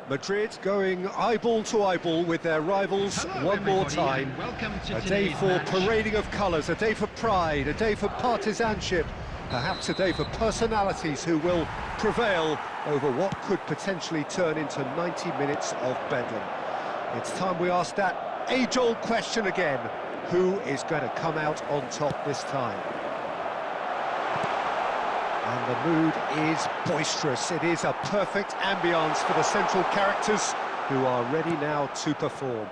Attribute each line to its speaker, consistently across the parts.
Speaker 1: Madrid going eyeball to eyeball with their rivals.
Speaker 2: Hello,
Speaker 1: one more time.
Speaker 2: To
Speaker 1: a day for
Speaker 2: match.
Speaker 1: parading of colours, a day for pride, a day for partisanship, perhaps a day for personalities who will prevail over what could potentially turn into 90 minutes of bedlam. It's time we ask that age-old question again. Who is going to come out on top this time? And the mood is boisterous. It is a perfect ambience for the central characters who are ready now to perform.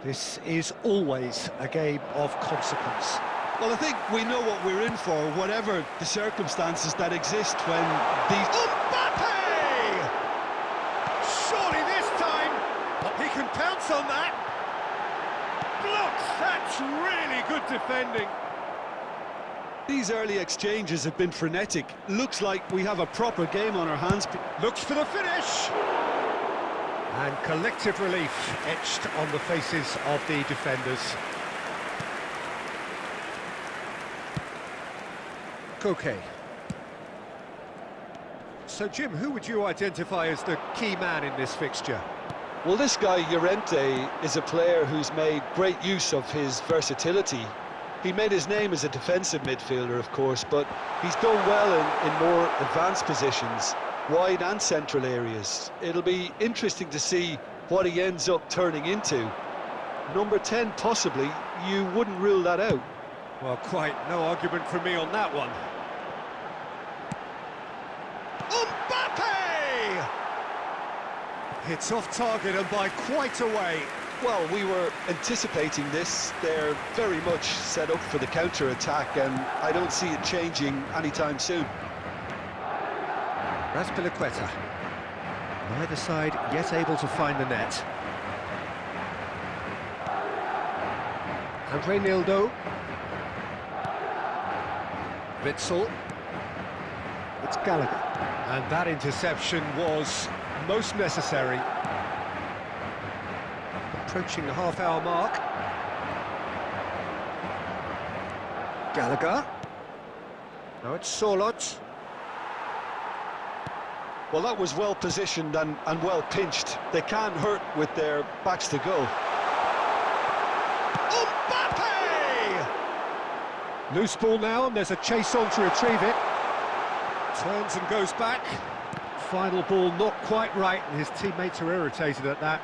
Speaker 1: This is always a game of consequence.
Speaker 3: Well, I think we know what we're in for, whatever the circumstances that exist when these...
Speaker 1: Mbappe! Surely this time, he can pounce on that. Blocks, that's really good defending.
Speaker 3: These early exchanges have been frenetic. Looks like we have a proper game on our hands.
Speaker 1: Looks for the finish! And collective relief etched on the faces of the defenders. Koke. So, Jim, who would you identify as the key man in this fixture?
Speaker 3: Well, this guy, Llorente, is a player who's made great use of his versatility. He made his name as a defensive midfielder, of course, but he's done well in more advanced positions, wide and central areas. It'll be interesting to see what he ends up turning into. Number 10, possibly, you wouldn't rule that out.
Speaker 1: Well, quite no argument from me on that one. Mbappe! It's off target and by quite a way.
Speaker 3: Well, we were anticipating this. They're very much set up for the counter-attack, and I don't see it changing anytime soon.
Speaker 1: Raspilicueta. Neither side yet able to find the net. Andre Nildo. Witzel. It's Gallagher. And that interception was most necessary. Approaching the half-hour mark. Gallagher. Now it's Sorloth.
Speaker 3: Well, that was well positioned and well pinched. They can't hurt with their backs to goal.
Speaker 1: Mbappe! Loose ball now, and there's a chase on to retrieve it. Turns and goes back. Final ball not quite right, and his teammates are irritated at that.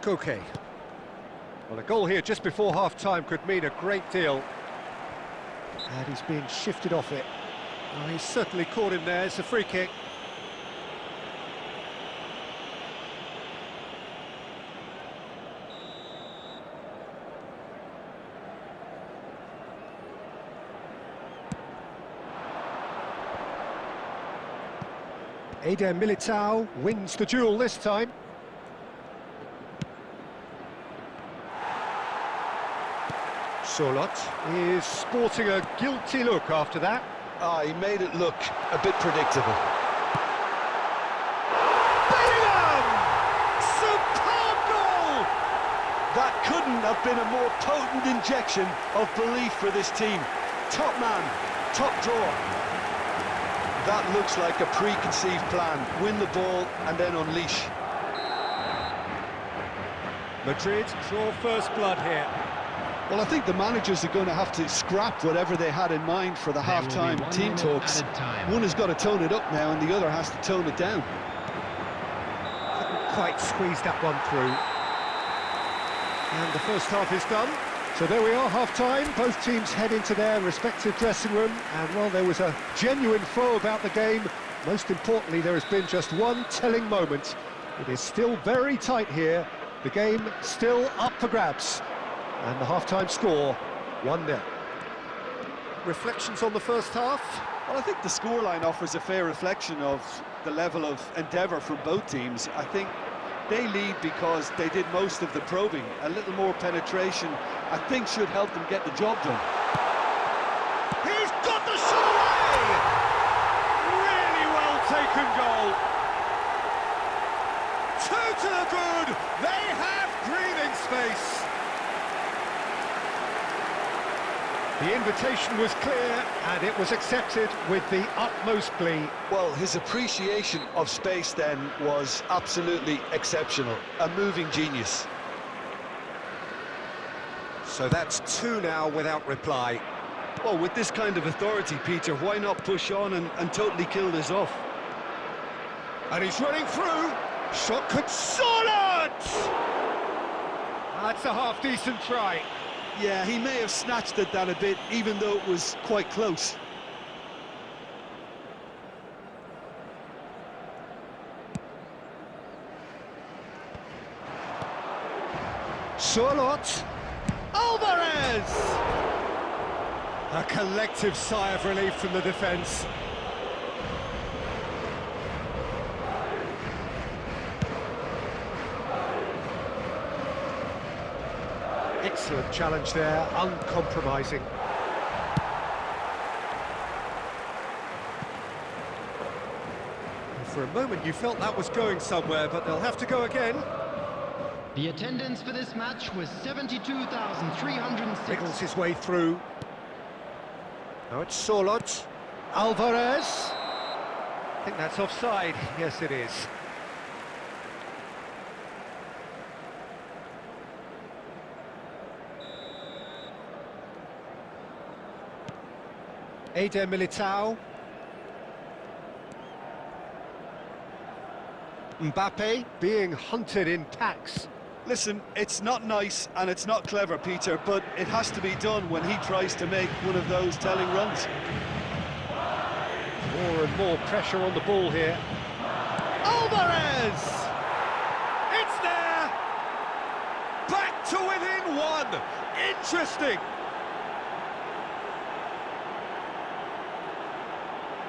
Speaker 1: Koke. Well, a goal here just before half-time could mean a great deal. And he's being shifted off it. Oh, he's certainly caught him there. It's a free kick. Eder Militao wins the duel this time. Sorloth is sporting a guilty look after that.
Speaker 3: He made it look a bit predictable.
Speaker 1: Bellingham! Superb goal!
Speaker 3: That couldn't have been a more potent injection of belief for this team. Top man, top draw. That looks like a preconceived plan. Win the ball and then unleash.
Speaker 1: Madrid draw first blood here.
Speaker 3: Well, I think the managers are going to have to scrap whatever they had in mind for the half-time team talks. One has got to tone it up now and the other has to tone it down.
Speaker 1: Couldn't quite squeeze that one through. And the first half is done. So there we are, half-time. Both teams head into their respective dressing room. And, well, there was a genuine flow about the game. Most importantly, there has been just one telling moment. It is still very tight here. The game still up for grabs. And the half-time score, 1-0. Reflections on the first half?
Speaker 3: Well, I think the scoreline offers a fair reflection of the level of endeavour from both teams. I think they lead because they did most of the probing. A little more penetration, I think, should help them get the job done.
Speaker 1: He's got the shot away! Really well taken goal. Two to the good. They have breathing space. The invitation was clear, and it was accepted with the utmost glee.
Speaker 3: Well, his appreciation of space then was absolutely exceptional. A moving genius.
Speaker 1: So that's 2 now without reply.
Speaker 3: Well, with this kind of authority, Peter, why not push on and totally kill this off?
Speaker 1: And he's running through. Shot could solid! That's a half-decent try.
Speaker 3: Yeah, he may have snatched at that a bit, even though it was quite close.
Speaker 1: Sorlot. Alvarez! A collective sigh of relief from the defence. Excellent challenge there, uncompromising. For a moment you felt that was going somewhere, but they'll have to go again.
Speaker 2: The attendance for this match was 72,306.
Speaker 1: Wriggles his way through. Now it's Sorlot. Alvarez. I think that's offside. Yes, it is. Eder Militao. Mbappe being hunted in packs.
Speaker 3: Listen, it's not nice and it's not clever, Peter, but it has to be done when he tries to make one of those telling runs.
Speaker 1: More and more pressure on the ball here. Alvarez! It's there! Back to within 1! Interesting!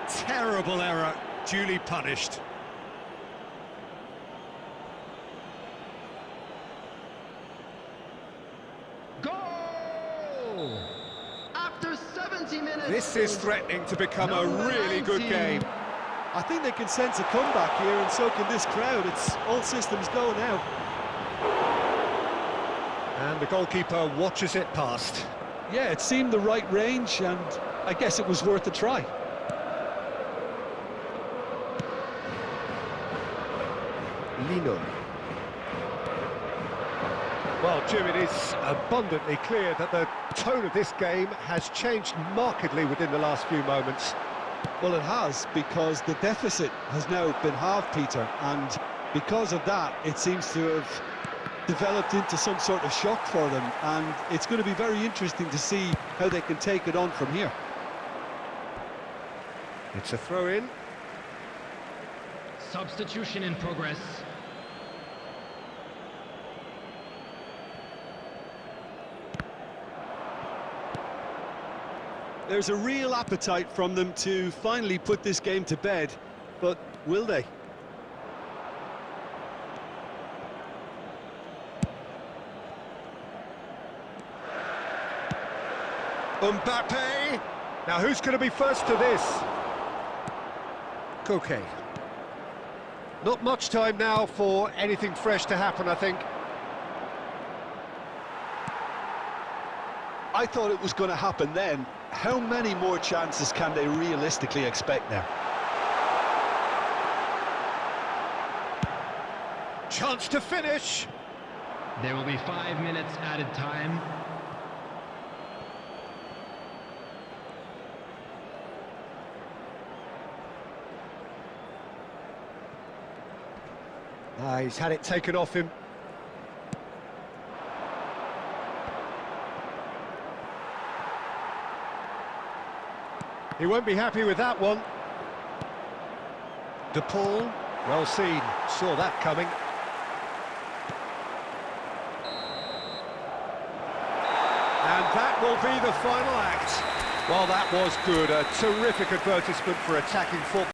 Speaker 1: Terrible error, duly punished.
Speaker 2: Goal! After 70 minutes...
Speaker 1: This is threatening to become a really good game.
Speaker 3: I think they can sense a comeback here, and so can this crowd. It's all systems go now.
Speaker 1: And the goalkeeper watches it past.
Speaker 3: Yeah, it seemed the right range, and I guess it was worth a try.
Speaker 1: Lino. Well, Jim, it is abundantly clear that the tone of this game has changed markedly within the last few moments.
Speaker 3: Well, it has, because the deficit has now been halved, Peter, and because of that, it seems to have developed into some sort of shock for them, and it's going to be very interesting to see how they can take it on from here.
Speaker 1: It's a throw-in.
Speaker 2: Substitution in progress.
Speaker 3: There's a real appetite from them to finally put this game to bed, but will they?
Speaker 1: Mbappe! Now who's going to be first to this? Koke. Not much time now for anything fresh to happen, I think.
Speaker 3: I thought it was going to happen then. How many more chances can they realistically expect now?
Speaker 1: Chance to finish.
Speaker 2: There will be 5 minutes added time.
Speaker 1: He's had it taken off him. He won't be happy with that one. De Paul, well seen, saw that coming. And that will be the final act. Well, that was good, a terrific advertisement for attacking football.